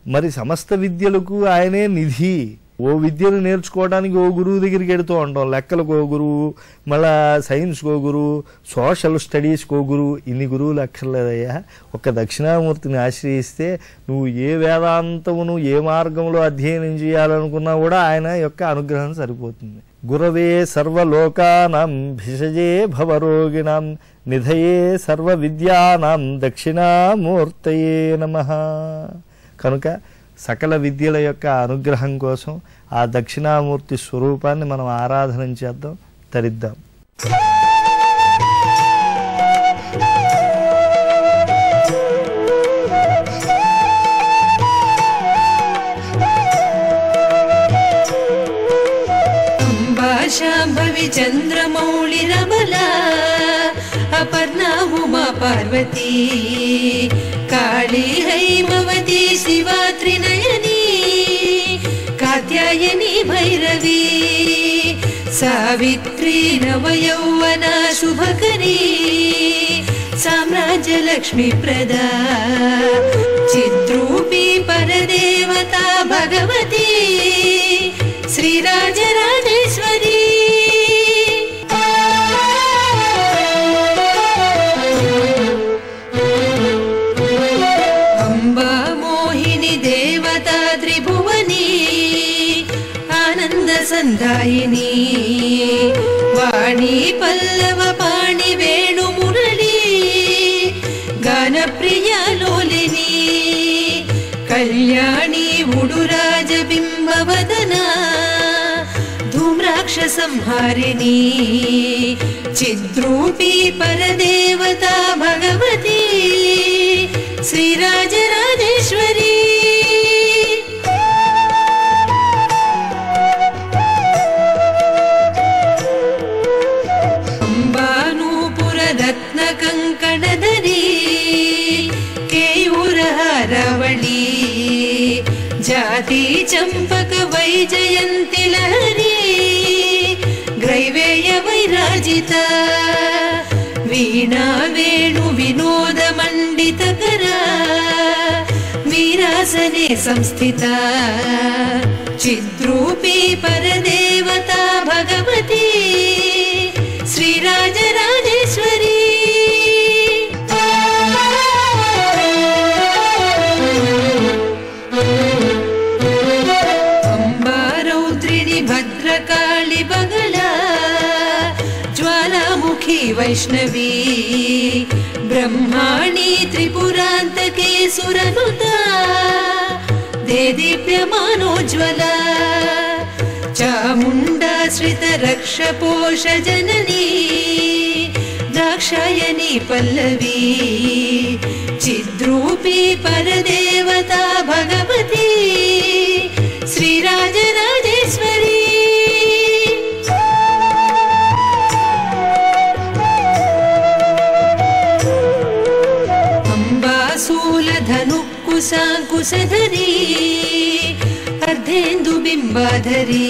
మరి సమస్త విద్యలకు ఆయనే నిధి. ఓ విద్యను నేర్చుకోవడానికి ఓ గురువు దగ్గరికి వెడుతూ ఉంటాం. లెక్కలకు ఓ గురువు, మళ్ళా సైన్స్కో గురువు, సోషల్ స్టడీస్కో గురువు. ఇన్ని గురువులు అక్కర్లేదయ్యా. ఒక్క దక్షిణామూర్తిని ఆశ్రయిస్తే నువ్వు ఏ వేదాంతమును ఏ మార్గంలో అధ్యయనం చేయాలనుకున్నా కూడా ఆయన యొక్క అనుగ్రహం సరిపోతుంది. గురవే సర్వలోకానాం భిషజే భవరోగిణాం నిధయే సర్వ విద్యానాం దక్షిణామూర్తయే నమః. కనుక సకల విద్యల యొక్క అనుగ్రహం కోసం ఆ దక్షిణామూర్తి స్వరూపాన్ని మనం ఆరాధన చేద్దాం, తరిద్దాం. శాంభవి చంద్రమౌళిరమలా అపర్ణా ఉమా పార్వతీ కాళీ హైమవతి శివా త్రినయనీ కాత్యాయని భైరవీ సావిత్రీ నవయౌవనా శుభకరీ సామ్రాజ్యలక్ష్మీ ప్రదా చిద్రూపీ పరదేవతా భగవతీ శ్రీరాజరాజేశ్వరీ. అంబా మోహిని దేవతా త్రిభువనీ ఆనంద సందాయిని వాణి పల్లవ పాణి వేణు మురళీ గాన ప్రియాలోలిని కళ్యాణి ఉడురాజ బింబవదనా ధూమ్రాక్ష సంహారిణి చిద్రూపీ పరదేవతా భగవతీ శ్రీరాజరాజేశ్వరీ. అంబానూపుర రత్న కంకణధరీ కేయూరహారవళీ జాతి చంపక వైజయంతి లహరీ గ్రైవేయ వైరాజిత వీణా వేణు వినోద మండితకరా వీరాసనే సంస్థిత చిద్రూపీ పరదేవతా భగవతీ శ్రీరాజరాజేశ్వరీ. భద్రకాళి బగళా జ్వాలాముఖి వైష్ణవీ బ్రహ్మాణి త్రిపురాంతకే సురనుతా దేదీప్యమానోజ్వలా చాముండాశ్రిత రక్షపోష జననీ దాక్షాయణి పల్లవీ చిద్రూపీ పరదేవతా భగవతీ శ్రీరాజరాజేశ్వరీ. అంబాసూలధనుకుశాంకుశధరీ అర్ధేందు బింబాధరీ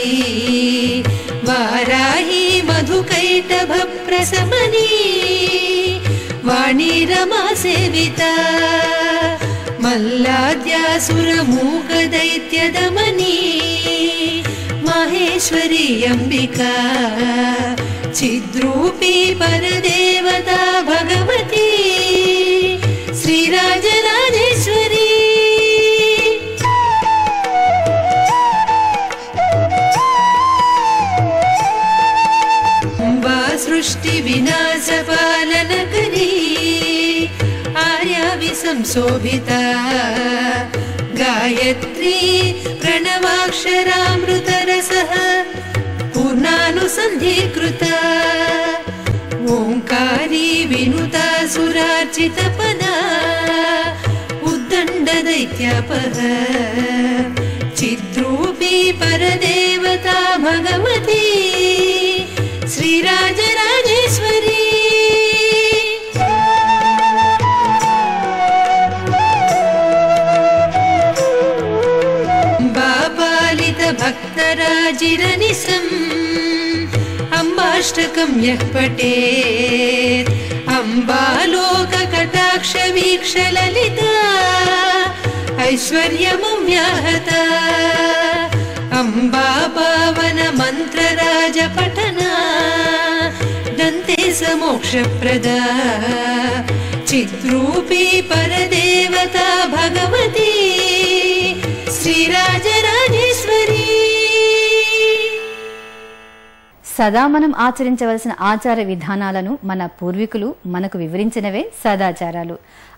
వారాహి మధుకైటభ ప్రసమనీ వాణీ రమా సేవితా మల్లాద్యాసురమూక దైత్యదమనీ మహేశ్వరీ అంబికా చిద్రూపీ పరదేవతా భగవతీ శ్రీరాజరాజేశ్వరీ. అంబా సృష్టి వినాశ పాలనకరీ ఆర్యా విసంశోభితా గాయత్రీ ప్రణవాక్షరామృతరసః పూర్ణానుసంధీకృతా ఓంకారీ వినుతా సురార్చితపదా ఉద్దండ దైత్యాపహ చిద్రూపీ పరదేవతా భగవతీ శ్రీరాజరాజేశ్వరీ. బాపాలిత భక్తరాజిరనిసం అంబాష్టకం యః పఠేత్ అంబాలోక కటాక్ష వీక్ష లలితా ఐశ్వర్యమవ్యాహత అంబా పావన మంత్ర రాజ పఠనా దంతే సమోక్షప్రదా చిద్రూపీ పరదేవతా భగవతీ శ్రీరాజరాజేశ్వరీ. సదా మనం ఆచరించవలసిన ఆచార విధానాలను మన పూర్వీకులు మనకు వివరించినవే సదాచారాలు.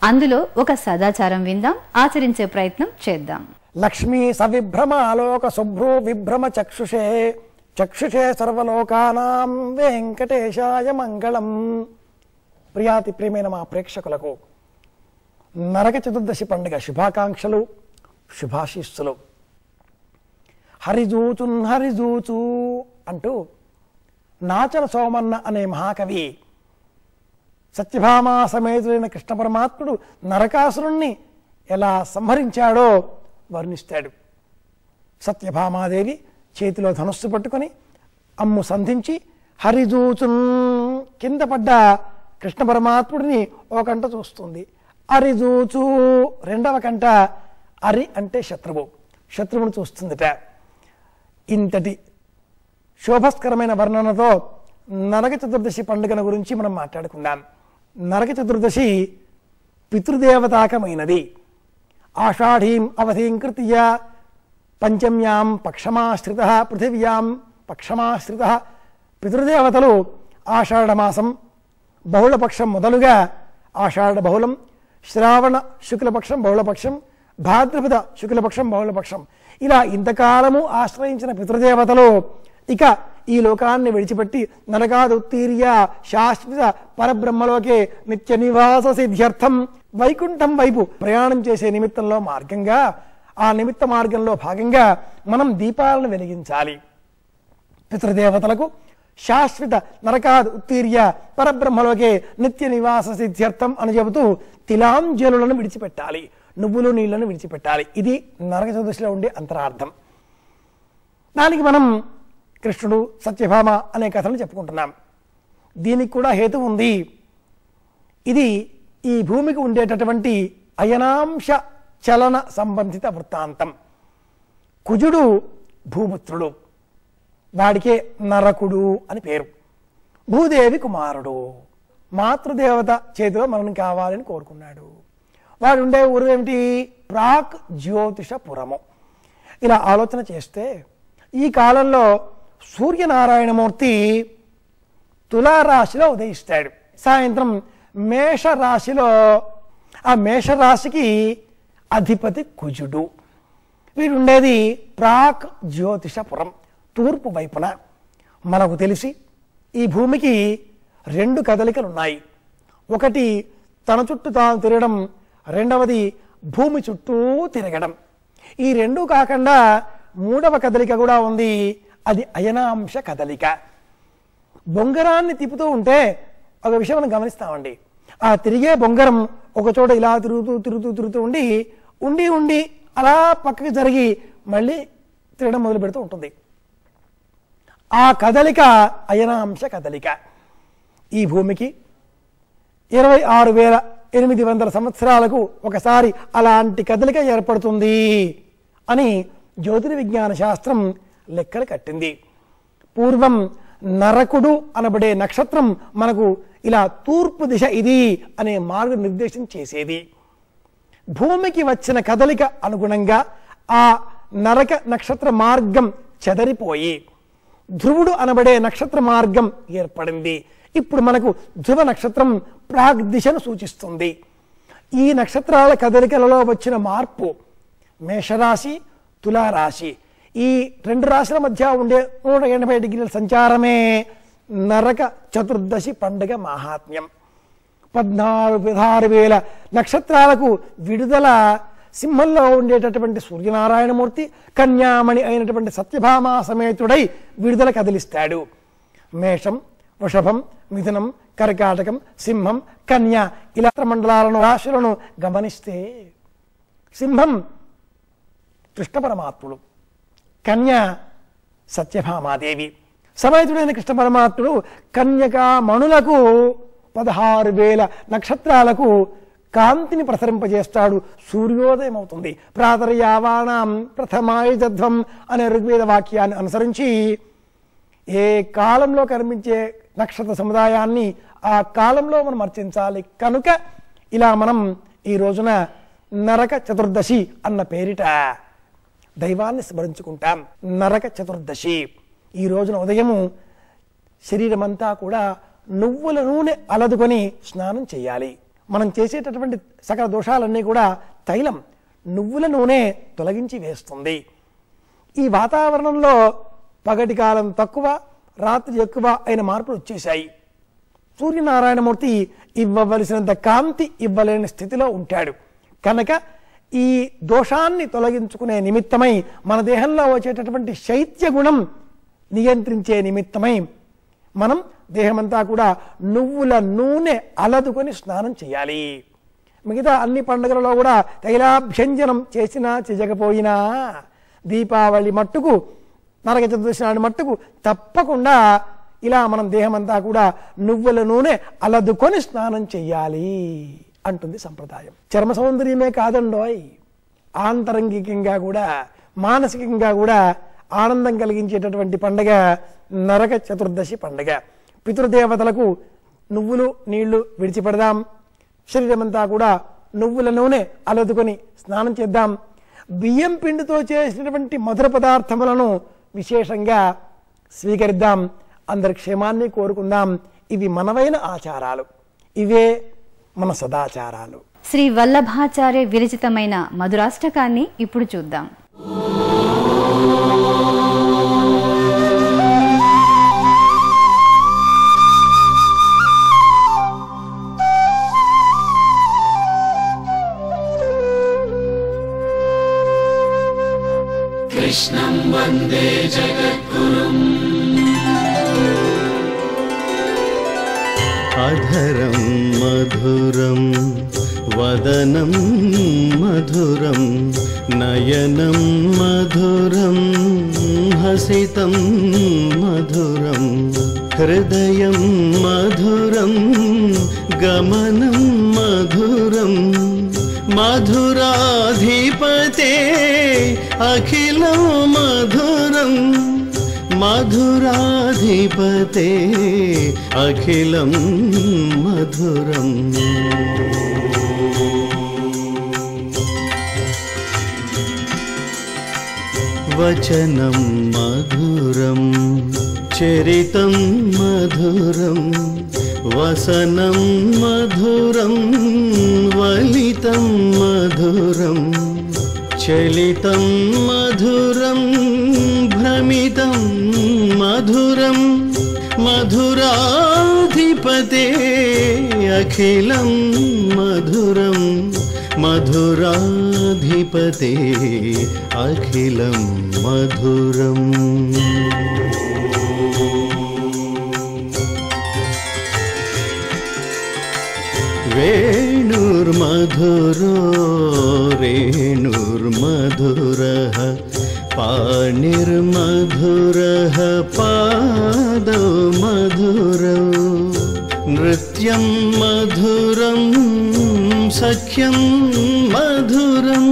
అందులో ఒక సదాచారం విందాం, ఆచరించే ప్రయత్నం చేద్దాం. లక్ష్మీ సవిభ్రమాలోక శుభ్రో విభ్రమ చక్షుషే చక్షుషే సర్వలోకానాం వెంకటేశాయ మంగళం. ప్రియాతి ప్రియమైన మా ప్రేక్షకులకు నరక చతుర్దశి పండుగ శుభాకాంక్షలు, శుభాశీస్సులు. హరిజూచున్ హరిజూచు అంటూ నాచన సోమన్న అనే మహాకవి సత్యభామా సమేతుడైన కృష్ణ పరమాత్ముడు నరకాసురుణ్ణి ఎలా సంహరించాడో వర్ణిస్తాడు. సత్యభామాదేవి చేతిలో ధనుస్సు పట్టుకొని అమ్ము సంధించి హరిజూచున్ కింద పడ్డ కృష్ణ పరమాత్ముడిని ఒక కంట చూస్తుంది. అరిజూచు రెండవ కంట, అరి అంటే శత్రువు, శత్రువును చూస్తుందిట. ఇంతటి శోభస్కరమైన వర్ణనతో నరక చతుర్దశి పండుగల గురించి మనం మాట్లాడుకుందాం. నరక చతుర్దశి పితృదేవతాకమైనది. ఆషాఢీం అవధీం కృత్య పంచమ్యాం పక్షమాశ్రిత పృథివ్యాం పక్షమాశ్రిత. పితృదేవతలు ఆషాఢమాసం బహుళపక్షం మొదలుగా ఆషాఢ బహుళం, శ్రావణ శుక్లపక్షం బహుళపక్షం, భాద్రపద శుక్లపక్షం బహుళపక్షం, ఇలా ఇంతకాలము ఆశ్రయించిన పితృదేవతలు ఇక ఈ లోకాన్ని విడిచిపెట్టి నరకాదుత్తీర్య శాశ్వత పరబ్రహ్మలోకే నిత్య నివాస సిద్ధ్యర్థం వైకుంఠం వైపు ప్రయాణం చేసే నిమిత్తంలో మార్గంగా, ఆ నిమిత్త మార్గంలో భాగంగా మనం దీపాలను వెలిగించాలి. పితృదేవతలకు శాశ్వత నరకాద్ ఉత్తీర్య పరబ్రహ్మలోకే నిత్య నివాస సిద్ధ్యర్థం అని చెబుతూ తిలాంజలులను విడిచిపెట్టాలి, నువ్వులు నీళ్లను విడిచిపెట్టాలి. ఇది నరక చతుర్దశిలో ఉండే అంతరార్థం. దానికి మనం కృష్ణుడు సత్యభామ అనే కథను చెప్పుకుంటున్నాం. దీనికి కూడా హేతు ఉంది. ఇది ఈ భూమికి ఉండేటటువంటి అయనాంశ చలన సంబంధిత వృత్తాంతం. కుజుడు భూపుత్రుడు, వాడికే నరకుడు అని పేరు. భూదేవి కుమారుడు, మాతృదేవత చేతిలో మనం కావాలని కోరుకున్నాడు. వాడు ఉండే ఊరు ఏమిటి? ప్రాక్ జ్యోతిషపురము. ఇలా ఆలోచన చేస్తే ఈ కాలంలో సూర్యనారాయణమూర్తి తులారాశిలో ఉదయిస్తాడు. సాయంత్రం మేషరాశిలో, ఆ మేషరాశికి అధిపతి కుజుడు. వీడుండేది ప్రాక్ జ్యోతిషపురం, తూర్పు వైపున. మనకు తెలిసి ఈ భూమికి రెండు కదలికలు ఉన్నాయి. ఒకటి తన చుట్టూ తాను తిరగడం, రెండవది భూమి చుట్టూ తిరగడం. ఈ రెండూ కాకుండా మూడవ కదలిక కూడా ఉంది, అది అయనాంశ కదలిక. బొంగరాన్ని తిప్పుతూ ఉంటే ఒక విషయం మనం గమనిస్తామండి. ఆ తిరిగే బొంగరం ఒక చోట ఇలా తిరుగుతూ తిరుగుతూ తిరుగుతూ ఉండి ఉండి ఉండి అలా పక్కకి జరిగి మళ్ళీ తిరగడం మొదలు పెడుతూ ఉంటుంది. ఆ కదలిక అయనాంశ కదలిక. ఈ భూమికి 26,800 సంవత్సరాలకు ఒకసారి అలాంటి కదలిక ఏర్పడుతుంది అని జ్యోతిర్విజ్ఞాన శాస్త్రం లెక్కలు కట్టింది. పూర్వం నరకుడు అనబడే నక్షత్రం మనకు ఇలా తూర్పు దిశ ఇది అనే మార్గనిర్దేశం చేసేది. భూమికి వచ్చిన కదలిక అనుగుణంగా ఆ నరక నక్షత్ర మార్గం చెదరిపోయి ధ్రువుడు అనబడే నక్షత్ర మార్గం ఏర్పడింది. ఇప్పుడు మనకు ధ్రువ నక్షత్రం ప్రాగ్ దిశను సూచిస్తుంది. ఈ నక్షత్రాల కదలికలలో వచ్చిన మార్పు మేషరాశి, తులారాశి, ఈ రెండు రాశుల మధ్య ఉండే 180 డిగ్రీల సంచారమే నరక చతుర్దశి పండుగ మహాత్మ్యం. 16,000 నక్షత్రాలకు విడుదల. సింహంలో ఉండేటటువంటి సూర్యనారాయణమూర్తి కన్యామణి అయినటువంటి సత్యభామా సమేతుడై విడుదల కదిలిస్తాడు. మేషం, వృషభం, మిథునం, కర్కాటకం, సింహం, కన్య ఇలా మండలాలను, రాశులను గమనిస్తే సింహం కృష్ణ పరమాత్ముడు, కన్య సత్యభామాదేవి. సమేతుడైన కృష్ణ పరమాత్ముడు కన్యకా మణులకు 16,000 నక్షత్రాలకు కాంతిని ప్రసరింపజేస్తాడు. సూర్యోదయం అవుతుంది. ప్రాతర్యావాణం ప్రథమాయుధధ్వం అనే ఋగ్వేద వాక్యాన్ని అనుసరించి ఏ కాలంలో కనిపించే నక్షత్ర సముదాయాన్ని ఆ కాలంలో మనం అర్చించాలి. కనుక ఇలా మనం ఈ రోజున నరక చతుర్దశి అన్న పేరిట దైవాన్ని స్మరించుకుంటాం. నరక చతుర్దశి ఈ రోజున ఉదయము శరీరం అంతా కూడా నువ్వుల నూనె అలదుకొని స్నానం చేయాలి. మనం చేసేటటువంటి సకల దోషాలన్నీ కూడా తైలం నువ్వుల నూనె తొలగించి వేస్తుంది. ఈ వాతావరణంలో పగటి కాలం తక్కువ, రాత్రి ఎక్కువ అయిన మార్పులు వచ్చేశాయి. సూర్యనారాయణమూర్తి ఇవ్వవలసినంత కాంతి ఇవ్వలేని స్థితిలో ఉంటాడు. కనుక ఈ దోషాన్ని తొలగించుకునే నిమిత్తమై, మన దేహంలో వచ్చేటటువంటి శైత్య గుణం నియంత్రించే నిమిత్తమై మనం దేహమంతా కూడా నువ్వుల నూనె అలదుకొని స్నానం చేయాలి. మిగతా అన్ని పండుగలలో కూడా తైలాభ్యంజనం చేసినా చేయకపోయినా దీపావళి మట్టుకు, నరక చతుర్దశి నాడు మట్టుకు తప్పకుండా ఇలా మనం దేహమంతా కూడా నువ్వుల నూనె అలదుకొని స్నానం చెయ్యాలి అంటుంది సంప్రదాయం. చర్మ సౌందర్యమే కాదండోయ్, ఆంతరంగికంగా కూడా మానసికంగా కూడా ఆనందం కలిగించేటటువంటి పండుగ నరక చతుర్దశి పండుగ. పితృదేవతలకు నువ్వులు నీళ్లు విడిచిపెడదాం. శరీరమంతా కూడా నువ్వుల నూనె అలదుకొని స్నానం చేద్దాం. బియ్యం పిండితో చేసినటువంటి మధుర పదార్థములను విశేషంగా స్వీకరిద్దాం. అందరి క్షేమాన్ని కోరుకుందాం. ఇవి మనవైన ఆచారాలు, ఇవే మన సదాచారాలు. శ్రీ వల్లభాచార్య విరచితమైన మధురాష్టకాన్ని ఇప్పుడు చూద్దాం. కృష్ణం వందే జగద్గురుం. అధరం మధురం వదనం మధురం నయనం మధురం హసితం మధురం హృదయం మధురం గమనం మధురం మధురాధిపతే అఖిలం మధురం మధురాధిపతే అఖిలం మధురం. వచనం మధురం చరితం మధురం వసనం మధురం వలితం మధురం చలితం మధురం భ్రమితం మధురం మధురాధిపతే అఖిలం మధురం మధురాధిపతే అఖిలం మధురం. వేణుర్మధురో రేణుర్మధురః పాణిర్మధురః పాదౌ మధురౌ నృత్యం మధురం సఖ్యం మధురం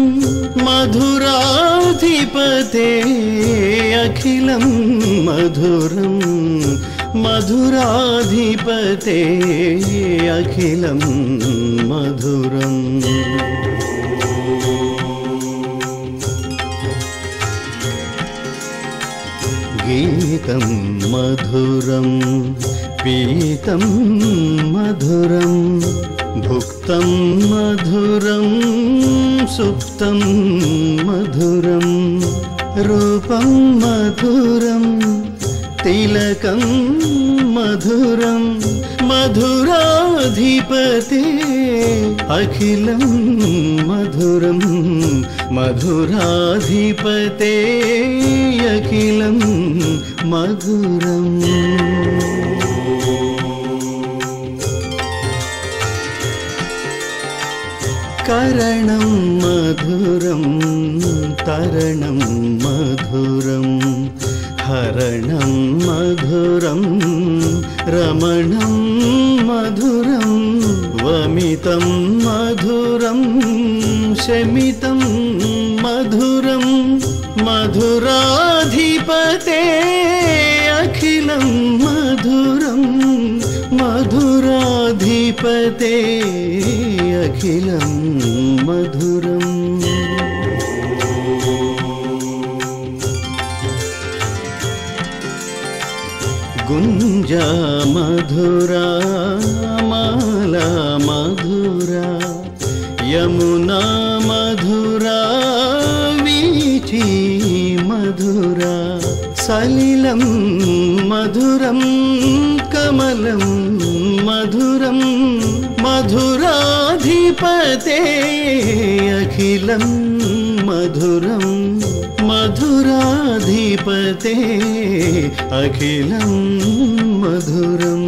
మధురాధిపతే అఖిలం మధురం మధురాధిపతే అఖిలం మధురం. గీతం మధురం పీతం మధురం భుక్తం మధురం సుప్తం మధురం రూపం మధురం తిలకం మధురం మధురాధిపతే అఖిలం మధురం మధురాధిపతే అఖిలం మధురం. కరణం మధురం తరణం మధురం హరణం మధురం రమణం మధురం వమితం మధురం శమితం మధురం మధురాధిపతే అఖిలం మధురం మధురాధిపతే అఖిలం మధురం. గుంజ గిరిజా మధురా మాలా మధురా యమునా మధురా వీచి మధురా సలిలం మధురం కమలం మధురం మధురాధిపతే అఖిలం మధురం మధురాధిపతే అఖిలం మధురం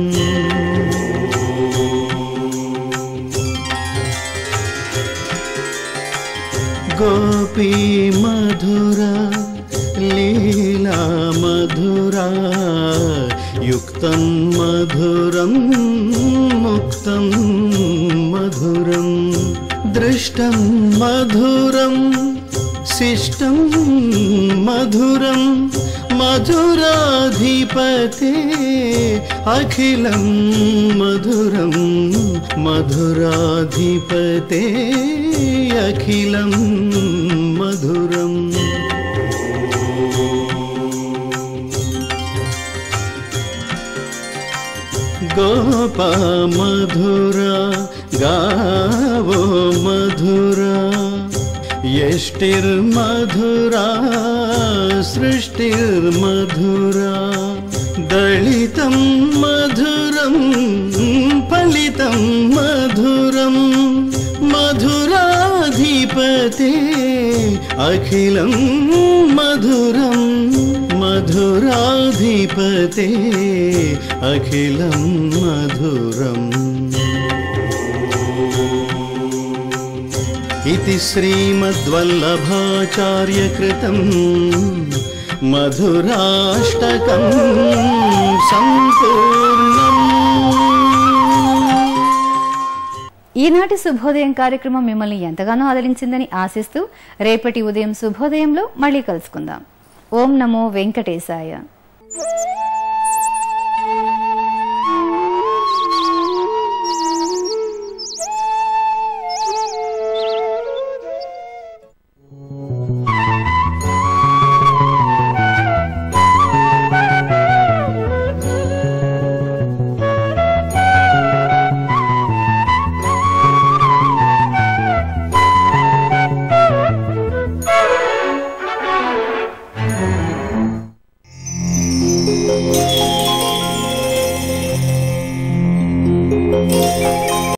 గోపీ మధురా లీలా మధురా యుక్తం మధురం ముక్తం మధురం దృష్టం మధురం శిష్టం మధురం మధురాధిపతే అఖిలం మధురం మధురాధిపతే అఖిలం మధురం గోపా మధురా గావో మధురా యష్టిర్మధురా సృష్టిర్మధురా దళితం మధురం ఫలితం మధురం మధురాధిపతే అఖిలం మధురం మధురాధిపతే అఖిలం మధురం इति श्रीमद्वल्लभाचार्यकृतं मधुराष्टकं సంపూర్ణం. ఈనాటి శుభోదయం కార్యక్రమం మిమ్మల్ని ఎంతగానో ఆదరించిందని ఆశిస్తూ రేపటి ఉదయం శుభోదయంలో మళ్ళీ కలుసుకుందాం. ఓం నమో వెంకటేశాయ.